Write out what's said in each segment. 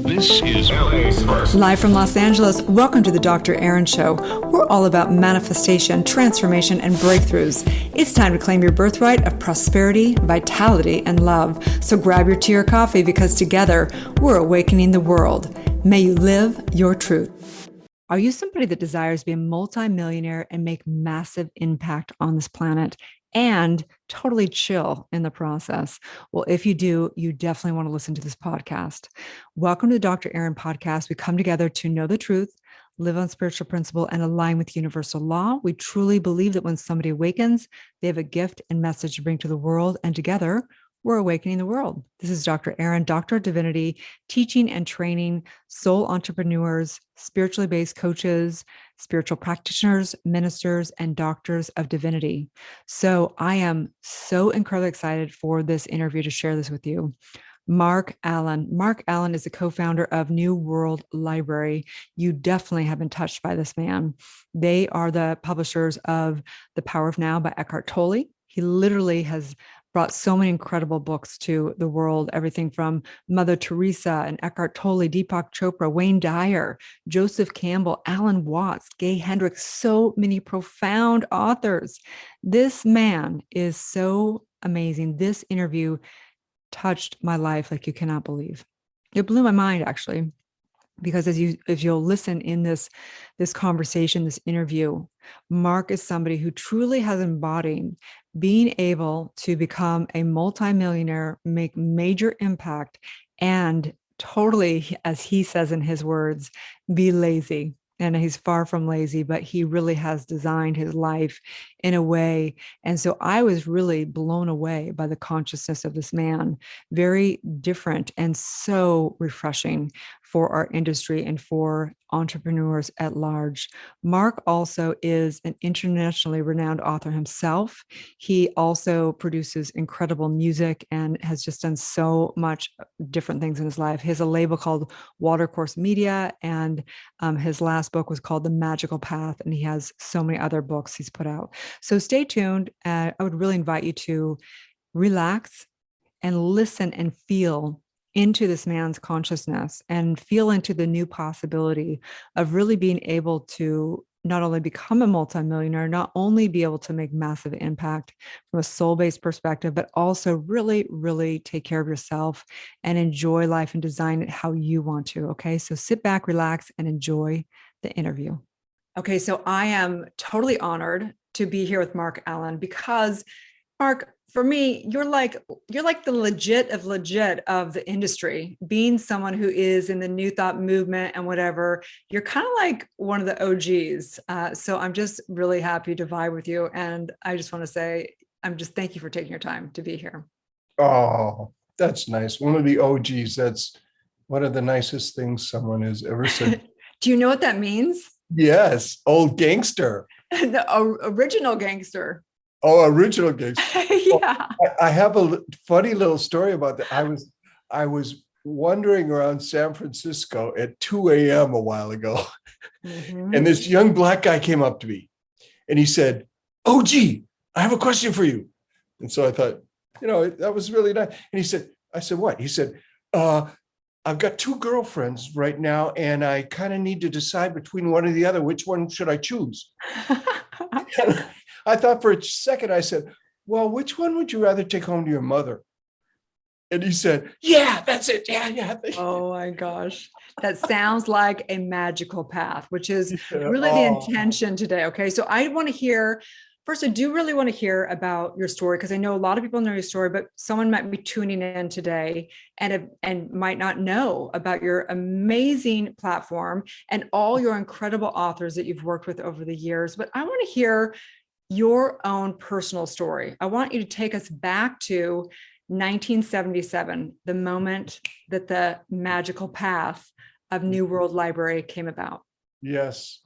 This is LA's first. Live from Los Angeles, welcome to the Dr. Erin Show. We're all about manifestation, transformation, and breakthroughs. It's time to claim your birthright of prosperity, vitality, and love. So grab your tea or coffee because together we're awakening the world. May you live your truth. Are you somebody that desires to be a multimillionaire and make massive impact on this planet and totally chill in the process? Well, if you do, you definitely want to listen to this podcast. Welcome to the Dr. Erin podcast. We come together to know the truth, live on spiritual principle, and align with universal law. We truly believe that when somebody awakens, they have a gift and message to bring to the world, and together we're awakening the world. This is Dr. Erin, Doctor of Divinity, teaching and training soul entrepreneurs, spiritually based coaches, spiritual practitioners, ministers, and doctors of divinity. So I am so incredibly excited for this interview to share this with you. Mark Allen. Mark Allen is the co-founder of New World Library. You definitely have been touched by this man. They are the publishers of The Power of Now by Eckhart Tolle. He literally has brought so many incredible books to the world, everything from Mother Teresa and Eckhart Tolle, Deepak Chopra, Wayne Dyer, Joseph Campbell, Alan Watts, Gay Hendricks, so many profound authors. This man is so amazing. This interview touched my life like you cannot believe. It blew my mind, actually, because as you'll listen in this conversation, this interview, Mark is somebody who truly has embodied being able to become a multimillionaire, make major impact, and totally, as he says in his words, be lazy. And he's far from lazy, but he really has designed his life in a way. And so I was really blown away by the consciousness of this man, very different and so refreshing for our industry and for entrepreneurs at large. Mark also is an internationally renowned author himself. He also produces incredible music and has just done so much different things in his life. He has a label called Watercourse Media, and his last book was called The Magical Path, and he has so many other books he's put out. So stay tuned. I would really invite you to relax and listen and feel into this man's consciousness and feel into the new possibility of really being able to not only become a multimillionaire, not only be able to make massive impact from a soul-based perspective, but also really, really take care of yourself and enjoy life and design it how you want to. Okay, so sit back, relax, and enjoy the interview. Okay, so I am totally honored to be here with Mark Allen because, Mark, for me, you're like the legit of the industry. Being someone who is in the New Thought movement and whatever, you're kind of like one of the OGs. So I'm just really happy to vibe with you, and I just want to say, thank you for taking your time to be here. Oh, that's nice. One of the OGs. That's one of the nicest things someone has ever said. Do you know what that means? Yes, old gangster. The original gangster. Oh, original gangster. Yeah. I have a funny little story about that. I was wandering around San Francisco at 2 a.m. a while ago, and this young black guy came up to me, and he said, "Oh, gee, I have a question for you." And so I thought, that was really nice. And I said, "What?" He said, "I've got two girlfriends right now, and I kind of need to decide between one or the other. Which one should I choose?" I thought for a second, I said, "Well, which one would you rather take home to your mother?" And he said, "Yeah, that's it. Yeah." Oh my gosh. That sounds like a magical path, which is really the intention today. Okay. So I do really want to hear about your story, because I know a lot of people know your story, but someone might be tuning in today and might not know about your amazing platform and all your incredible authors that you've worked with over the years. But I want to hear your own personal story. I want you to take us back to 1977, the moment that the magical path of New World Library came about. Yes.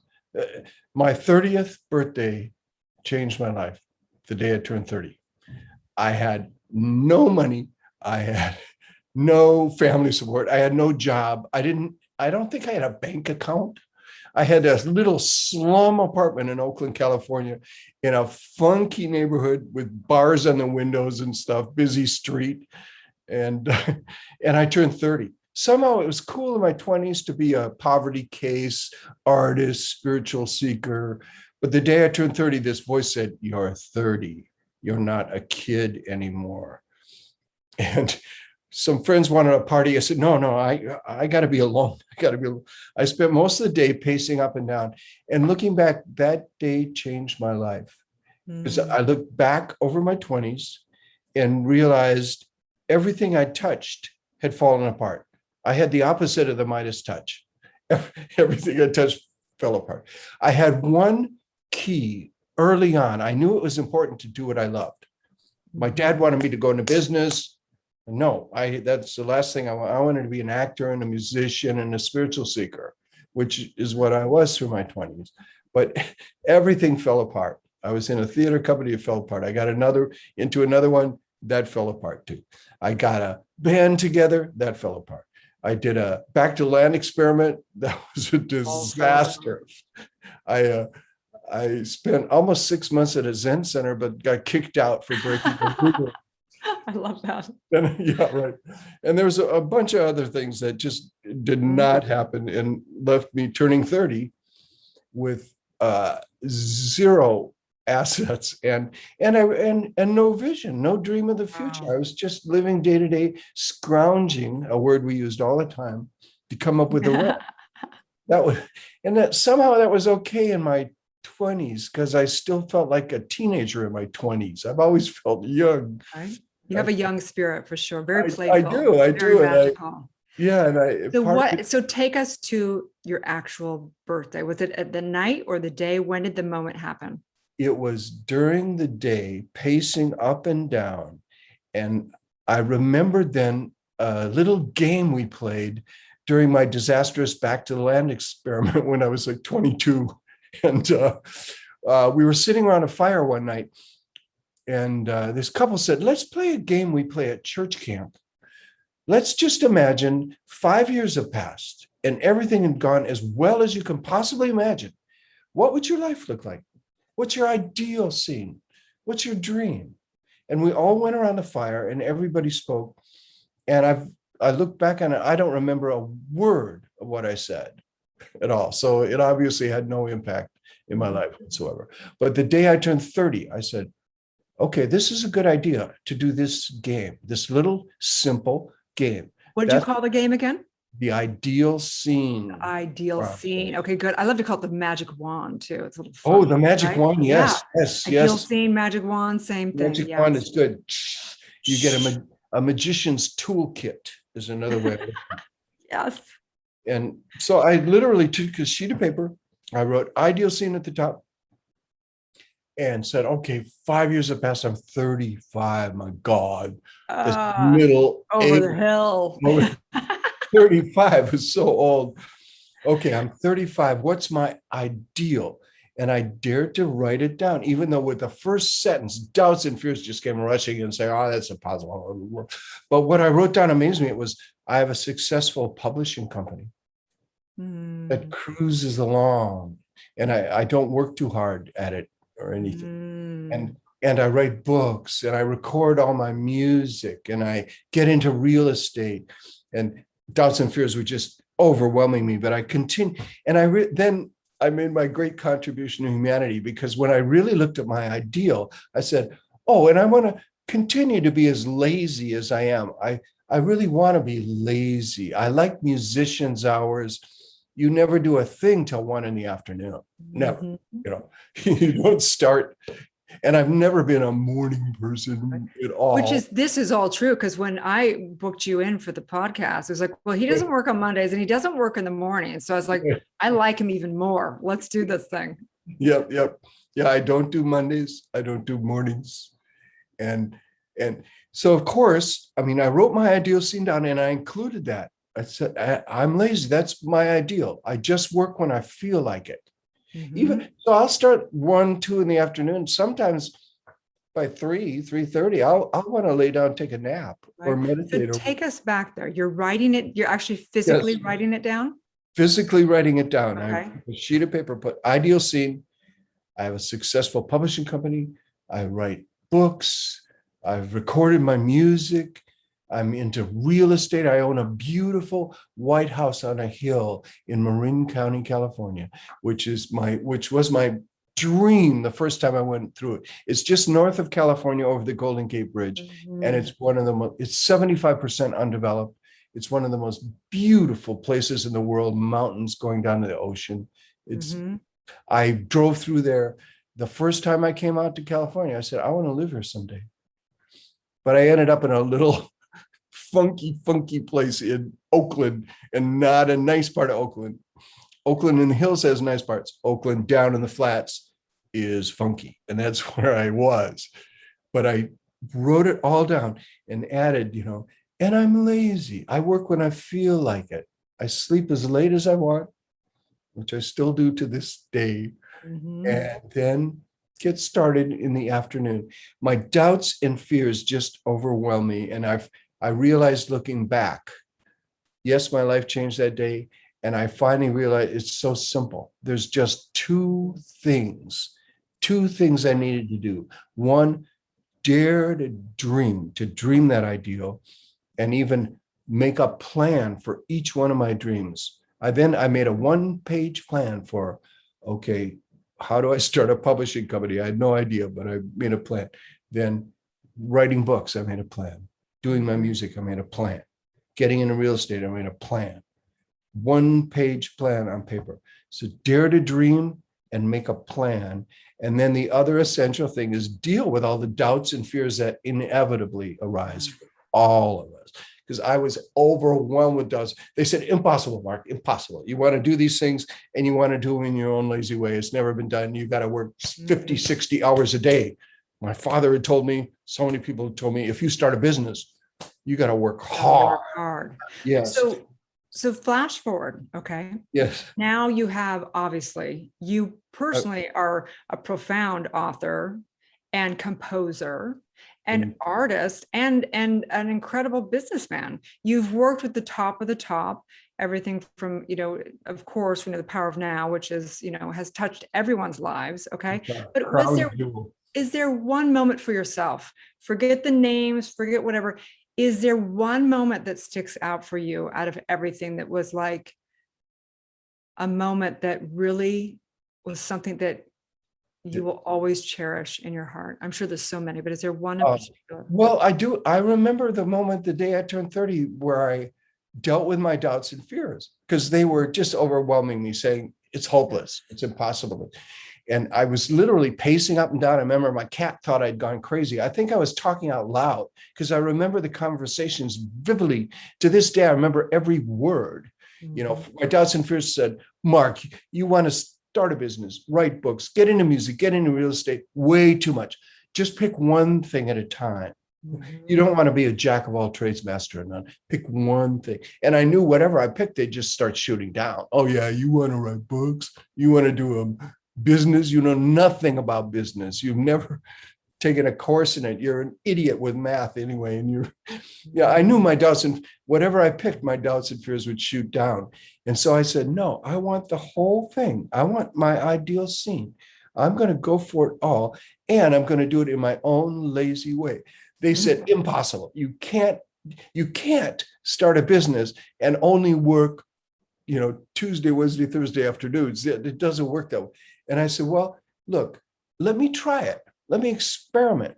My 30th birthday changed my life, the day I turned 30. I had no money. I had no family support. I had no job. I don't think I had a bank account. I had a little slum apartment in Oakland, California, in a funky neighborhood with bars on the windows and stuff, busy street. And I turned 30. somehow it was cool in my 20s to be a poverty case, artist, spiritual seeker. But the day I turned 30, this voice said, "You're 30. You're not a kid anymore." And some friends wanted a party. I said, no, I got to be alone. I spent most of the day pacing up and down. And looking back, that day changed my life. Because I looked back over my 20s and realized everything I touched had fallen apart. I had the opposite of the Midas touch. Everything I touched fell apart. I had one key early on. I knew it was important to do what I loved. My dad wanted me to go into business. No, that's the last thing I want. I wanted to be an actor and a musician and a spiritual seeker, which is what I was through my 20s. But everything fell apart. I was in a theater company, it fell apart. I got into another one, that fell apart too. I got a band together, that fell apart. I did a back to land experiment, that was a disaster. I spent almost 6 months at a Zen center, but got kicked out for breaking the rule. I love that. Yeah, right. And there was a bunch of other things that just did not happen and left me turning 30 with zero assets and no vision, no dream of the future. Wow. I was just living day to day, scrounging, a word we used all the time, to come up with a rent. That somehow that was okay in my 20s because I still felt like a teenager in my 20s. I've always felt young. Right. You have a young spirit for sure. Very playful. I do. Magical. And So take us to your actual birthday. Was it at the night or the day? When did the moment happen? It was during the day, pacing up and down. And I remembered then a little game we played during my disastrous back to the land experiment when I was like 22. And we were sitting around a fire one night. And this couple said, let's play a game we play at church camp. Let's just imagine 5 years have passed and everything had gone as well as you can possibly imagine. What would your life look like? What's your ideal scene? What's your dream? And we all went around the fire and everybody spoke. And I look back on it, I don't remember a word of what I said at all. So it obviously had no impact in my life whatsoever. But the day I turned 30, I said, okay, this is a good idea to do this game, this little simple game. What did you call the game again? The ideal scene. The ideal scene. Okay, good. I love to call it the magic wand too. It's a little fun. Oh, the magic wand. Yes, yeah. yes. Ideal scene, magic wand, same thing. Magic wand is good. You get a magician's toolkit is another way. Yes. And so I literally took a sheet of paper. I wrote ideal scene at the top. And said, okay, 5 years have passed. I'm 35. My God, this middle over the hill. 35 is so old. Okay, I'm 35. What's my ideal? And I dared to write it down, even though with the first sentence, doubts and fears just came rushing in and saying, oh, that's impossible. But what I wrote down amazed me. It was, I have a successful publishing company that cruises along, and I don't work too hard at it or anything. And I write books and I record all my music and I get into real estate, and doubts and fears were just overwhelming me. But I continue, and then I made my great contribution to humanity, because when I really looked at my ideal, I said, oh, and I want to continue to be as lazy as I am. I really want to be lazy. I like musicians' hours. You never do a thing till 1 PM. Never, you don't start. And I've never been a morning person at all. This is all true. Because when I booked you in for the podcast, it was like, well, he doesn't work on Mondays and he doesn't work in the morning. So I was like, I like him even more. Let's do this thing. Yep. Yeah, I don't do Mondays. I don't do mornings. And so, of course, I mean, I wrote my ideal scene down and I included that. I said, I'm lazy. That's my ideal. I just work when I feel like it. Even so, I'll start 1, 2 in the afternoon. Sometimes by 3:30, I'll want to lay down, and take a nap or meditate. So take us back there. You're writing it. You're actually physically writing it down. Physically writing it down. Okay. I have a sheet of paper, put ideal scene. I have a successful publishing company. I write books. I've recorded my music. I'm into real estate. I own a beautiful white house on a hill in Marin County, California, which was my dream the first time I went through it. It's just north of California over the Golden Gate Bridge. And it's it's 75% undeveloped. It's one of the most beautiful places in the world, mountains going down to the ocean. I drove through there. The first time I came out to California, I said, I want to live here someday. But I ended up in a little funky place in Oakland, and not a nice part of Oakland. Oakland in the hills has nice parts. Oakland down in the flats is funky. And that's where I was. But I wrote it all down and added, and I'm lazy. I work when I feel like it. I sleep as late as I want, which I still do to this day. And then get started in the afternoon. My doubts and fears just overwhelm me. And I realized looking back, yes, my life changed that day. And I finally realized it's so simple. There's just two things I needed to do. One, dare to dream that ideal, and even make a plan for each one of my dreams. I made a 1-page plan for, okay, how do I start a publishing company? I had no idea, but I made a plan. Then writing books, I made a plan. Doing my music, I made a plan. Getting into real estate, I made a plan. 1-page plan on paper. So dare to dream and make a plan. And then the other essential thing is deal with all the doubts and fears that inevitably arise for all of us. Because I was overwhelmed with doubts. They said, impossible, Mark, impossible. You want to do these things and you want to do them in your own lazy way. It's never been done. You've got to work 50, 60 hours a day. My father had told me, so many people had told me, if you start a business, you got to work hard. Yes. So flash forward, okay? Yes. Now you have, obviously, you personally are a profound author and composer and artist and an incredible businessman. You've worked with the top of the top, everything from, of course, the Power of Now, which is, has touched everyone's lives, okay? But is there one moment for yourself? Forget the names, forget whatever. Is there one moment that sticks out for you out of everything that was like a moment that really was something that you will always cherish in your heart? I'm sure there's so many, but is there one in particular? Well, I do. I remember the moment, the day I turned 30, where I dealt with my doubts and fears, because they were just overwhelming me, saying it's hopeless, it's impossible. And I was literally pacing up and down. I remember my cat thought I'd gone crazy. I think I was talking out loud because I remember the conversations vividly. To this day, I remember every word. My doubts and fears said, Mark, you want to start a business, write books, get into music, get into real estate, way too much. Just pick one thing at a time. You don't want to be a jack of all trades, master of none. Pick one thing. And I knew whatever I picked, they'd just start shooting down. Oh yeah, you want to write books? You want to do a business? You know nothing about business. You've never taken a course in it. You're an idiot with math anyway. And I knew my doubts, and whatever I picked, my doubts and fears would shoot down. And so I said, no, I want the whole thing. I want my ideal scene. I'm going to go for it all. And I'm going to do it in my own lazy way. They said, impossible. You can't start a business and only work, Tuesday, Wednesday, Thursday afternoons. It doesn't work that way. And I said, well, look, let me try it. Let me experiment.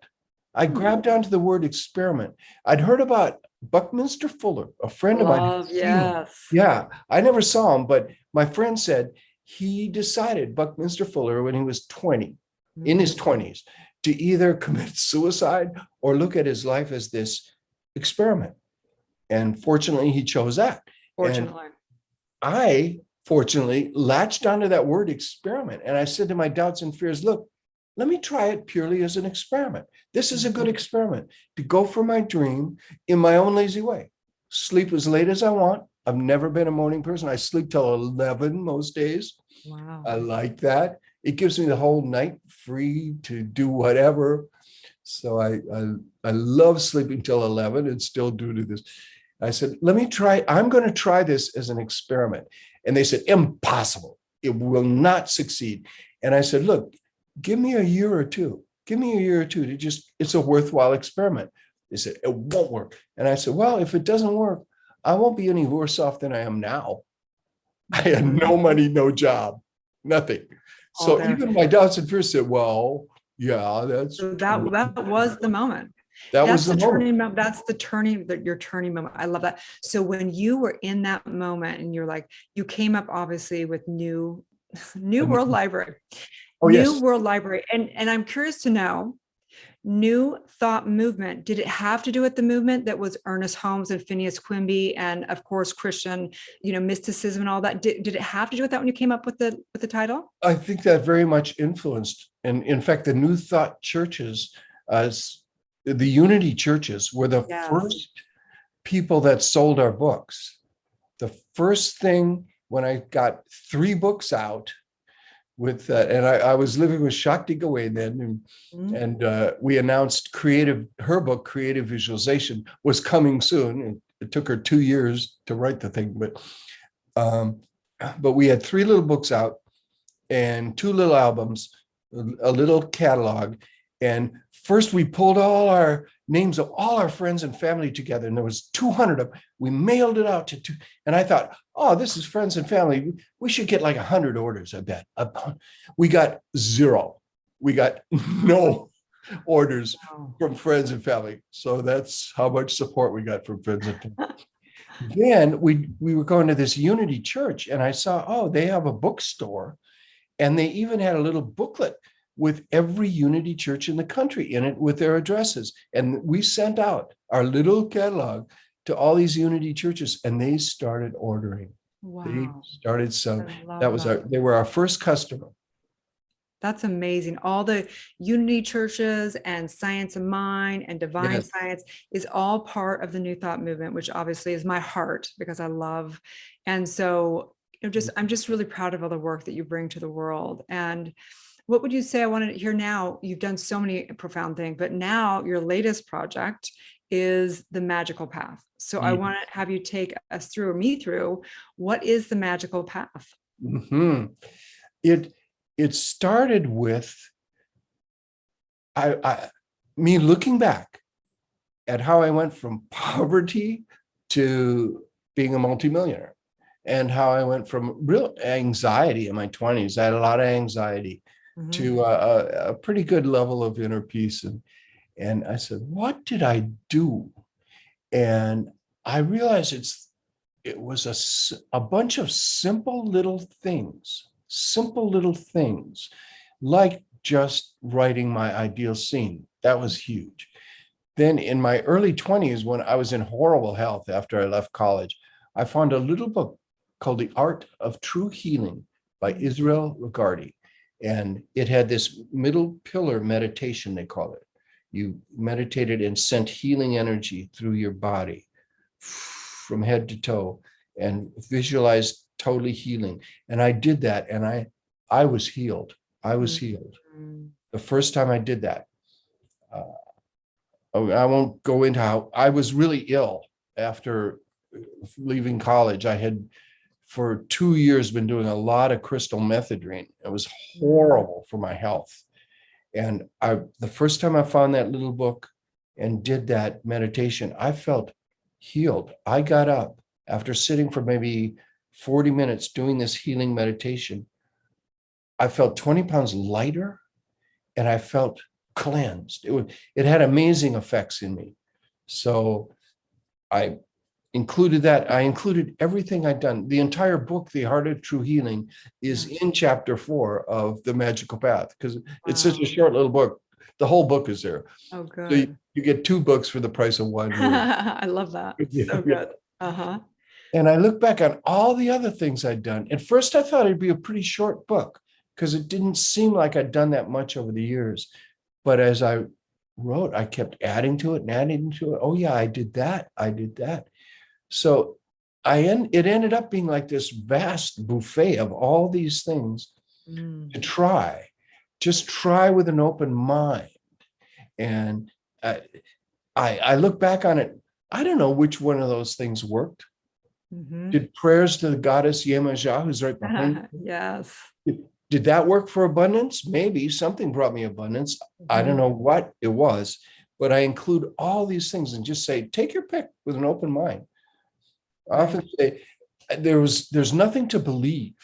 I grabbed onto the word experiment. I'd heard about Buckminster Fuller, a friend of mine. Yes. Yeah, I never saw him, but my friend said he decided, Buckminster Fuller, when he was 20, in his 20s, to either commit suicide or look at his life as this experiment. And fortunately, he chose that. Fortunately. And I, fortunately, latched onto that word experiment. And I said to my doubts and fears, look, let me try it purely as an experiment. This is a good experiment to go for my dream in my own lazy way. Sleep as late as I want. I've never been a morning person. I sleep till 11 most days. Wow. I like that. It gives me the whole night free to do whatever. So I love sleeping till 11 and still do to this. I said, let me try. I'm going to try this as an experiment. And they said, impossible. It will not succeed. And I said, look, give me a year or two. Give me a year or two to it's a worthwhile experiment. They said, it won't work. And I said, well, if it doesn't work, I won't be any worse off than I am now. I had no money, no job, nothing. All So there. even my doubts and fears said, well, yeah, that's So that was the moment. that That's was the the moment. turning moment. That's the turning, your turning moment. I love that. So when you were in that moment and you're like, you came up obviously with New World Library, Oh, New yes. World Library. And I'm curious to know, New Thought Movement, did it have to do with the movement that was Ernest Holmes and Phineas Quimby and of course Christian, mysticism and all that? Did it have to do with that when you came up with the title? I think that very much influenced. And in fact, the New Thought churches, the Unity churches were the Yes. first people that sold our books. The first thing when I got 3 books out with, and I was living with Shakti Gawain then, and we announced her book, Creative Visualization, was coming soon. It took her 2 years to write the thing, but we had 3 little books out and 2 little albums, a little catalog. And first we pulled all our names of all our friends and family together, and there was 200 of them. We mailed it out to 2, and I thought, oh, this is friends and family. We should get like 100 orders, I bet. We got 0. We got no orders from friends and family. So that's how much support we got from friends and family. Then we were going to this Unity church, and I saw, oh, they have a bookstore, and they even had a little booklet with every Unity church in the country in it with their addresses. And we sent out our little catalog to all these Unity churches, and they started ordering. Wow. They started selling. That. They were our first customer. That's amazing. All the Unity churches and Science of Mind and Divine Science is all part of the New Thought movement, which obviously is my heart because I love. And so I'm just really proud of all the work that you bring to the world. And what would you say? I want to hear now, you've done so many profound things, but now your latest project is the Magical Path. So I want to have you take us through, or me through, what is the Magical Path? It started with me looking back at how I went from poverty to being a multimillionaire, and how I went from real anxiety in my 20s. I had a lot of anxiety to a pretty good level of inner peace. And I said, what did I do? And I realized it was a bunch of simple little things, like just writing my ideal scene. That was huge. Then in my early 20s, when I was in horrible health after I left college, I found a little book called The Art of True Healing by Israel Regardie. And it had this middle pillar meditation, they call it. You meditated and sent healing energy through your body from head to toe and visualized totally healing. And I did that, and I was healed. I was healed. The first time I did that. I won't go into how I was really ill after leaving college. I had for 2 years been doing a lot of crystal methadone. It was horrible for my health. And the first time I found that little book and did that meditation, I felt healed. I got up after sitting for maybe 40 minutes doing this healing meditation. I felt 20 pounds lighter, and I felt cleansed. It had amazing effects in me. So I included that. I included everything I'd done. The entire book, The Art of True Healing, is in chapter 4 of The Magical Path, because it's such a short little book. The whole book is there. Oh, good. So you get 2 books for the price of 1. I love that. So good. And I look back on all the other things I'd done. At first, I thought it'd be a pretty short book because it didn't seem like I'd done that much over the years. But as I wrote, I kept adding to it and adding to it. Oh yeah, I did that. I did that. So it ended up being like this vast buffet of all these things to try. Just try with an open mind. And I look back on it. I don't know which one of those things worked. Did prayers to the goddess Yemajah, who's right behind you? Yes. Did that work for abundance? Maybe something brought me abundance. I don't know what it was, but I include all these things and just say, take your pick with an open mind. I often say there's nothing to believe.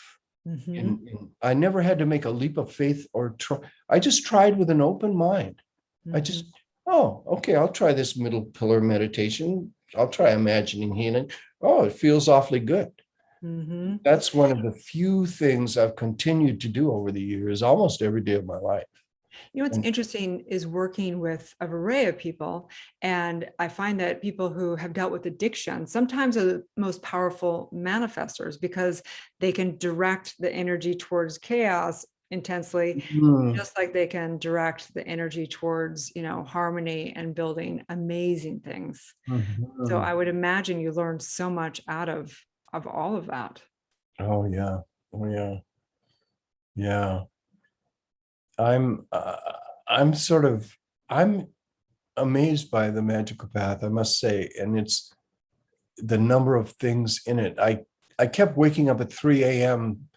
I never had to make a leap of faith or try. I just tried with an open mind. I just, oh, okay, I'll try this middle pillar meditation. I'll try imagining healing. Oh, it feels awfully good. That's one of the few things I've continued to do over the years, almost every day of my life. You know, what's interesting is working with a array of people. And I find that people who have dealt with addiction sometimes are the most powerful manifestors because they can direct the energy towards chaos intensely, just like they can direct the energy towards, harmony and building amazing things. So I would imagine you learned so much out of all of that. Oh, yeah. Oh, yeah. Yeah. I'm amazed by the magical path, I must say. And it's the number of things in it. I kept waking up at 3 a.m.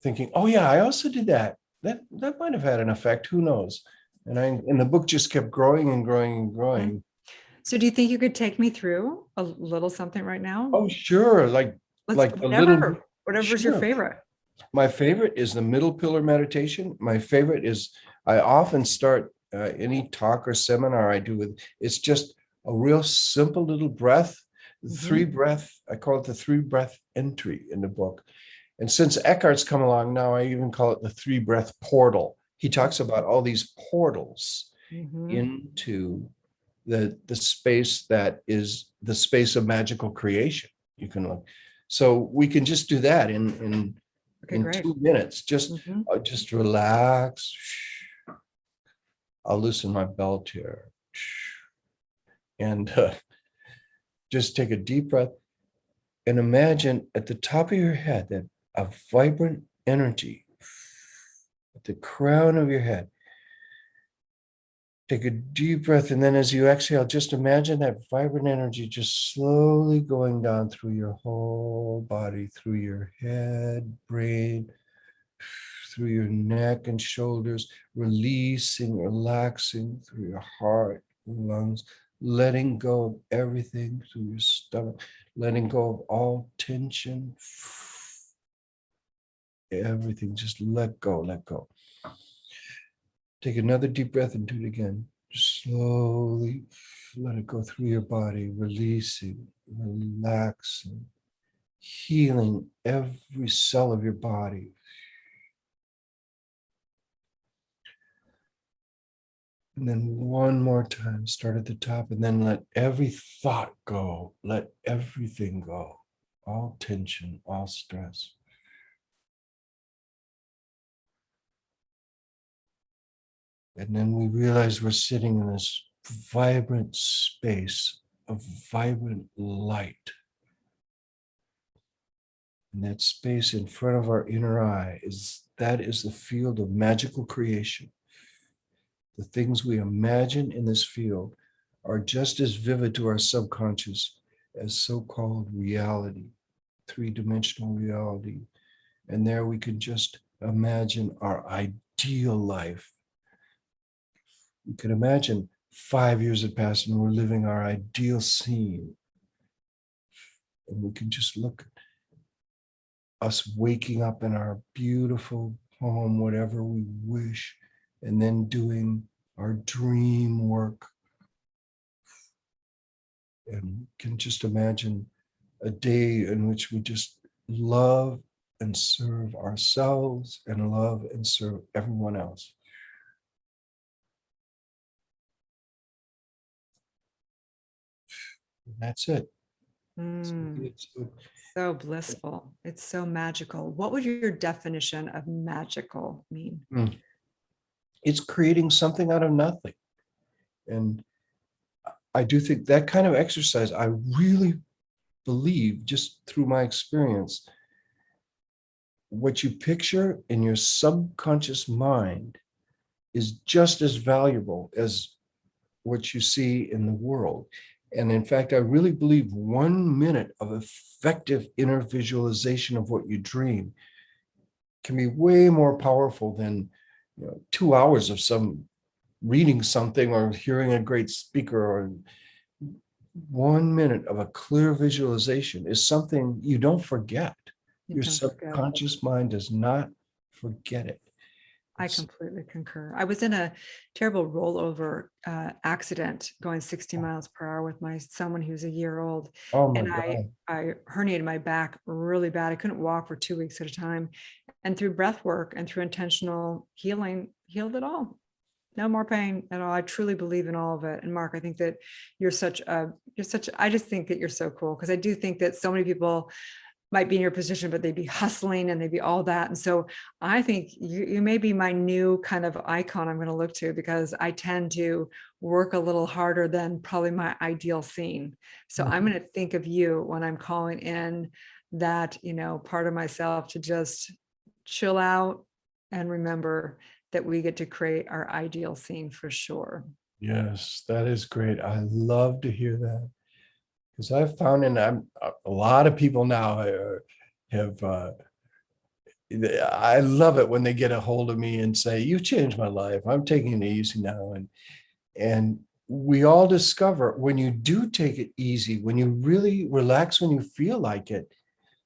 thinking, oh yeah, I also did that. That might have had an effect. Who knows? And the book just kept growing and growing and growing. So do you think you could take me through a little something right now? Oh, sure. Like whatever's your favorite. My favorite is the middle pillar meditation. My favorite is, I often start any talk or seminar I do with, it's just a real simple little breath, three breath. I call it the 3-breath entry in the book. And since Eckhart's come along now, I even call it the 3-breath portal. He talks about all these portals into the space that is the space of magical creation. You can look. So we can just do that in 2 minutes. Just relax. I'll loosen my belt here. And just take a deep breath and imagine at the top of your head that a vibrant energy at the crown of your head. Take a deep breath, and then as you exhale, just imagine that vibrant energy just slowly going down through your whole body, through your head, brain, through your neck and shoulders, releasing, relaxing through your heart, lungs, letting go of everything through your stomach, letting go of all tension. Everything, just let go, let go. Take another deep breath and do it again. Just slowly let it go through your body, releasing, relaxing, healing every cell of your body. And then one more time, start at the top, and then let every thought go. Let everything go. All tension, all stress. And then we realize we're sitting in this vibrant space of vibrant light. And that space in front of our inner eye is the field of magical creation. The things we imagine in this field are just as vivid to our subconscious as so-called reality, 3-dimensional reality. And there we can just imagine our ideal life. You can imagine 5 years had passed and we're living our ideal scene. And we can just look at us waking up in our beautiful home, whatever we wish, and then doing our dream work. And we can just imagine a day in which we just love and serve ourselves and love and serve everyone else. And that's it. So blissful. It's so magical. What would your definition of magical mean? It's creating something out of nothing. And I do think that kind of exercise, I really believe, just through my experience, what you picture in your subconscious mind is just as valuable as what you see in the world. And in fact, I really believe 1 minute of effective inner visualization of what you dream can be way more powerful than 2 hours of some reading something or hearing a great speaker, or 1 minute of a clear visualization is something you don't forget. You Your don't forget. subconscious mind does not forget it. I completely concur. I was in a terrible rollover accident going 60 miles per hour with my son when he was a year old. Oh my And God. I herniated my back really bad. I couldn't walk for 2 weeks at a time. And through breath work and through intentional healing, healed it all. No more pain at all. I truly believe in all of it. And Mark, I think that I just think that you're so cool, because I do think that so many people might be in your position, but they'd be hustling and they'd be all that. And so I think you may be my new kind of icon I'm going to look to, because I tend to work a little harder than probably my ideal scene. So I'm going to think of you when I'm calling in that, part of myself to just chill out and remember that we get to create our ideal scene for sure. Yes, that is great. I love to hear that, because I've found, and a lot of people now have I love it when they get a hold of me and say, "You changed my life. I'm taking it easy now." And we all discover, when you do take it easy, when you really relax, when you feel like it,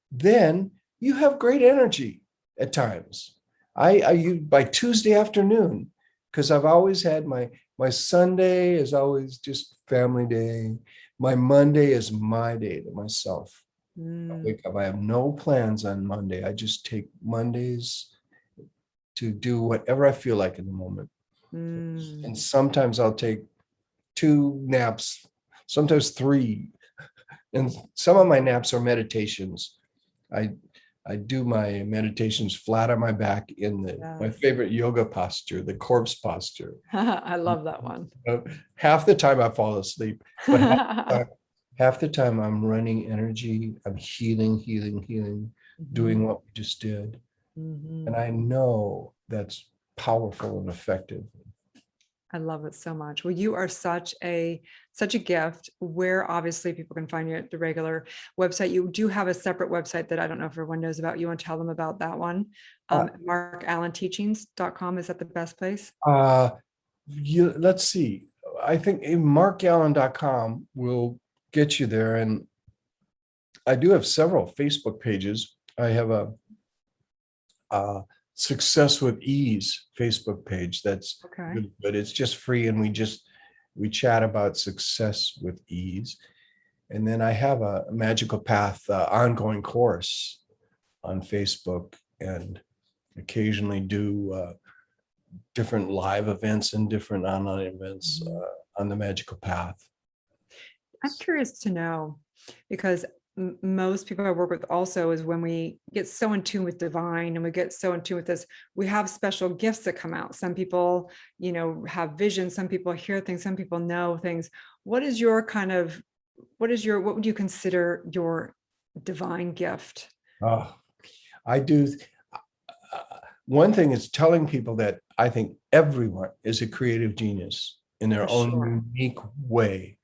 then you have great energy at times. By Tuesday afternoon, because I've always had my Sunday is always just family day. My Monday is my day to myself. I wake up, I have no plans on Monday. I just take Mondays to do whatever I feel like in the moment. And sometimes I'll take 2 naps, sometimes 3. And some of my naps are meditations. I do my meditations flat on my back in my favorite yoga posture, the corpse posture. I love that one. Half the time I fall asleep, but half the time I'm running energy. I'm healing, doing what we just did. And I know that's powerful and effective. I love it so much. Well, you are such a gift. Where obviously people can find you at the regular website. You do have a separate website that I don't know if everyone knows about. You want to tell them about that one? MarkAllenTeachings.com. Is that the best place? Let's see. I think markallen.com will get you there. And I do have several Facebook pages. I have a Success with Ease Facebook page. That's really good. It's just free, and we chat about success with ease. And then I have a Magical Path ongoing course on Facebook, and occasionally do different live events and different online events on the Magical Path. I'm curious to know, because most people I work with also is when we get so in tune with divine and we get so in tune with this, we have special gifts that come out. Some people, have vision. Some people hear things. Some people know things. What would you consider your divine gift? I do. One thing is telling people that I think everyone is a creative genius in their own unique way.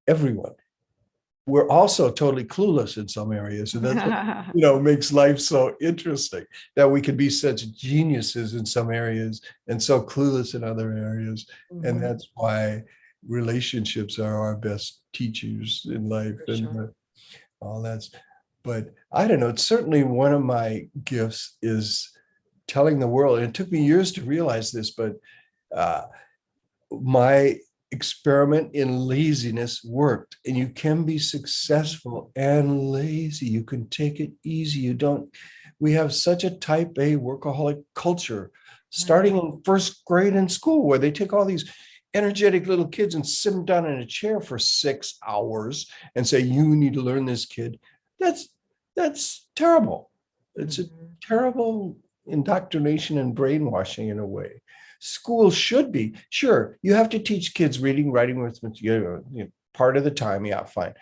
Everyone. We're also totally clueless in some areas, and that's what, makes life so interesting, that we can be such geniuses in some areas and so clueless in other areas. And that's why relationships are our best teachers in life. All that's, but I don't know, it's certainly one of my gifts is telling the world, and it took me years to realize this, but my experiment in laziness worked. And you can be successful and lazy. You can take it easy. We have such a type A workaholic culture, starting in first grade in school, where they take all these energetic little kids and sit them down in a chair for 6 hours and say, "You need to learn this, kid." That's terrible. It's a terrible indoctrination and brainwashing in a way. School should be, sure, you have to teach kids reading, writing, arithmetic, part of the time, yeah, fine.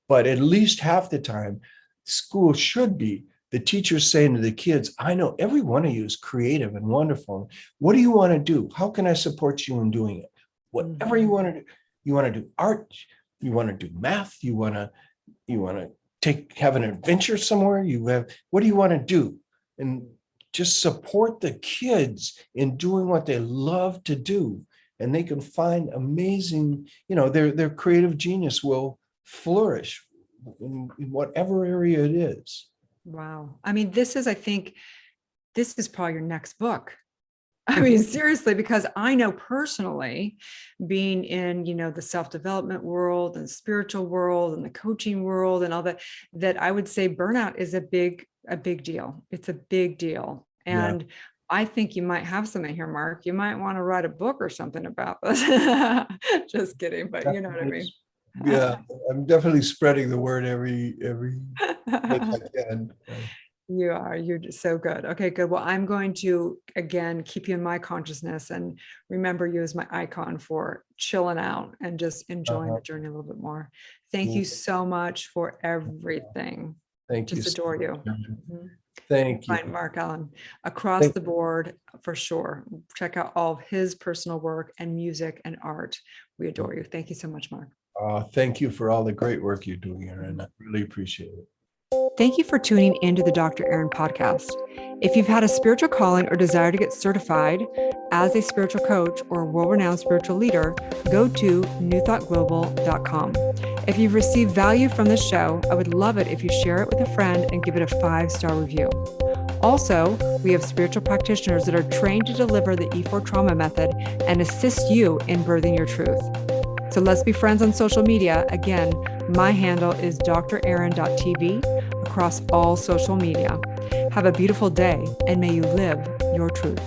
But at least half the time, school should be the teacher saying to the kids, "I know every one of you is creative and wonderful. What do you want to do? How can I support you in doing it? Whatever you want to do. You want to do art, you want to do math, you want to have an adventure somewhere, what do you want to do?" And just support the kids in doing what they love to do, and they can find amazing, their creative genius will flourish in whatever area it is. Wow. I mean, I think this is probably your next book. I mean, seriously, because I know personally, being in, the self-development world and spiritual world and the coaching world and all that I would say burnout is a big deal. It's a big deal. And yeah. I think you might have something here, Mark. You might want to write a book or something about this. Just kidding, but you know what I mean? Yeah, I'm definitely spreading the word every I can. You're just so good. Okay, good. Well, I'm going to, again, keep you in my consciousness and remember you as my icon for chilling out and just enjoying the journey a little bit more. Thank you so much for everything. Thank you. Just adore you. Thank you. Find Mark Allen across the board for sure. Check out all of his personal work and music and art. We adore you. Thank you so much, Mark. Thank you for all the great work you're doing, Erin. I really appreciate it. Thank you for tuning into the Dr. Erin podcast. If you've had a spiritual calling or desire to get certified as a spiritual coach or a world-renowned spiritual leader, go to newthoughtglobal.com. If you've received value from this show, I would love it if you share it with a friend and give it a 5-star review. Also, we have spiritual practitioners that are trained to deliver the E4 trauma method and assist you in birthing your truth. So let's be friends on social media. Again, my handle is drerin.tv across all social media. Have a beautiful day and may you live your truth.